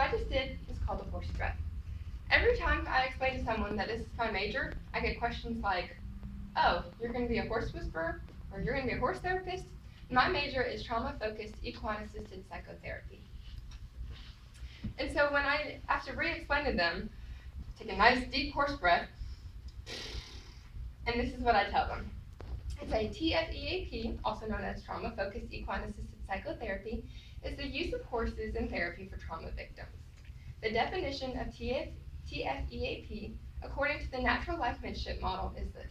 I just did is called a horse breath. Every time I explain to someone that this is my major, I get questions like, oh, you're going to be a horse whisperer, or you're going to be a horse therapist? My major is trauma-focused equine-assisted psychotherapy. And so when I have to re-explain to them, take a nice deep horse breath, and this is what I tell them. It's a TFEAP, also known as trauma-focused equine-assisted psychotherapy, is the use of horses in therapy for trauma victims. The definition of TFEAP, according to the natural life midship model, is this.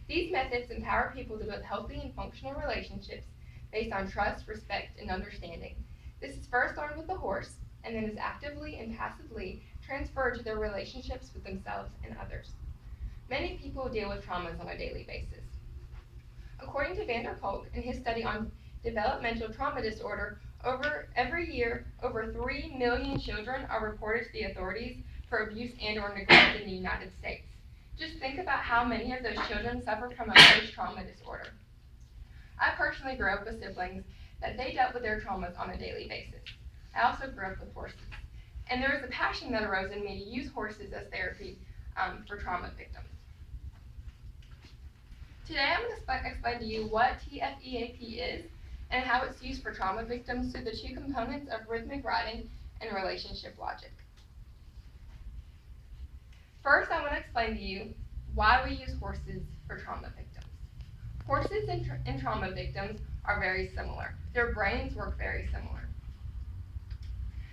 These methods empower people to build healthy and functional relationships based on trust, respect, and understanding. This is first learned with the horse, and then is actively and passively transferred to their relationships with themselves and others. Many people deal with traumas on a daily basis. According to Van der Kolk, in his study on developmental trauma disorder, every year, over 3 million children are reported to the authorities for abuse and or neglect in the United States. Just think about how many of those children suffer from a post-trauma disorder. I personally grew up with siblings that they dealt with their traumas on a daily basis. I also grew up with horses. And there was a passion that arose in me to use horses as therapy for trauma victims. Today I'm going to explain to you what TFEAP is and how it's used for trauma victims through the two components of rhythmic riding and relationship logic. First, I want to explain to you why we use horses for trauma victims. Horses and trauma victims are very similar. Their brains work very similar.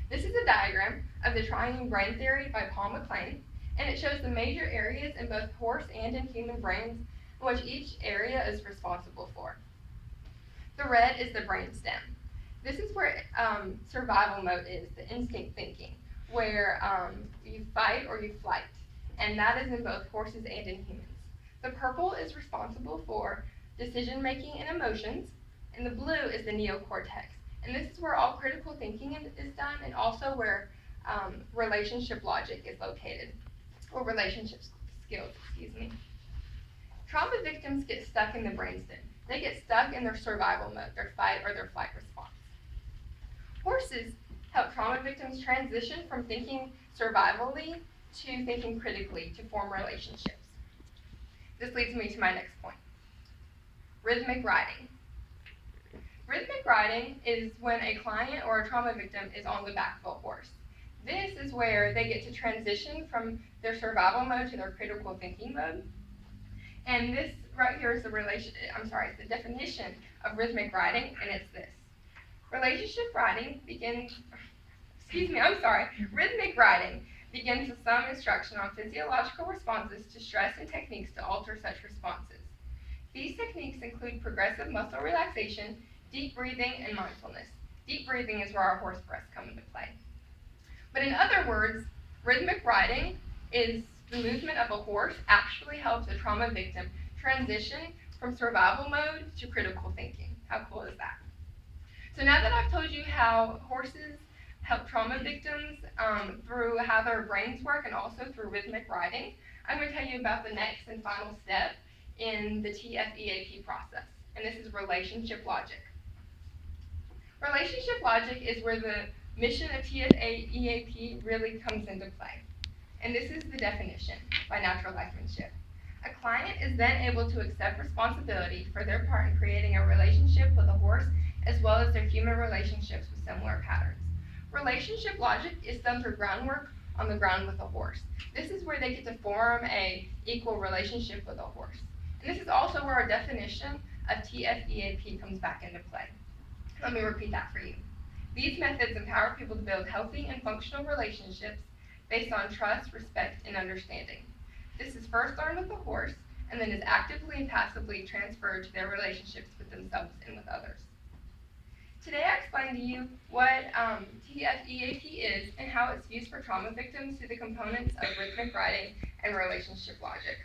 This is a diagram of the triune brain theory by Paul MacLean, and it shows the major areas in both horse and in human brains in which each area is responsible for. The red is the brainstem. This is where survival mode is, the instinct thinking, where you fight or you flight, and that is in both horses and in humans. The purple is responsible for decision making and emotions, and the blue is the neocortex. And this is where all critical thinking is done, and also where relationship logic is located, or relationship skills, Trauma victims get stuck in the brainstem. They get stuck in their survival mode, their fight or their flight response. Horses help trauma victims transition from thinking survivally to thinking critically to form relationships. This leads me to my next point. Rhythmic riding. Rhythmic riding is when a client or a trauma victim is on the back of a horse. This is where they get to transition from their survival mode to their critical thinking mode. And this right here is the definition of rhythmic riding, and it's this. Rhythmic riding begins with some instruction on physiological responses to stress and techniques to alter such responses. These techniques include progressive muscle relaxation, deep breathing, and mindfulness. Deep breathing is where our horse breaths come into play. But in other words, rhythmic riding is the movement of a horse actually helps a trauma victim transition from survival mode to critical thinking. How cool is that? So now that I've told you how horses help trauma victims through how their brains work and also through rhythmic riding, I'm going to tell you about the next and final step in the TFEAP process, and this is relationship logic. Relationship logic is where the mission of TFEAP really comes into play. And this is the definition by natural life midship. A client is then able to accept responsibility for their part in creating a relationship with a horse as well as their human relationships with similar patterns. Relationship logic is done through groundwork on the ground with a horse. This is where they get to form a equal relationship with a horse. And this is also where our definition of TFEAP comes back into play. Let me repeat that for you. These methods empower people to build healthy and functional relationships based on trust, respect, and understanding. This is first learned with the horse, and then is actively and passively transferred to their relationships with themselves and with others. Today I explained to you what TFEAP is and how it's used for trauma victims through the components of rhythmic riding and relationship logic.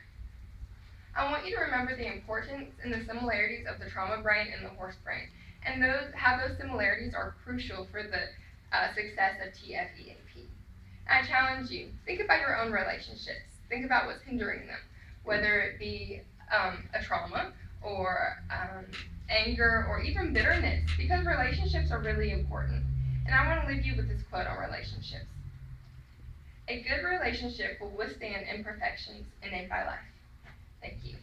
I want you to remember the importance and the similarities of the trauma brain and the horse brain, and how those similarities are crucial for the success of TFEAP. I challenge you, think about your own relationships. Think about what's hindering them, whether it be a trauma or anger or even bitterness, because relationships are really important. And I want to leave you with this quote on relationships. A good relationship will withstand imperfections innate by life. Thank you.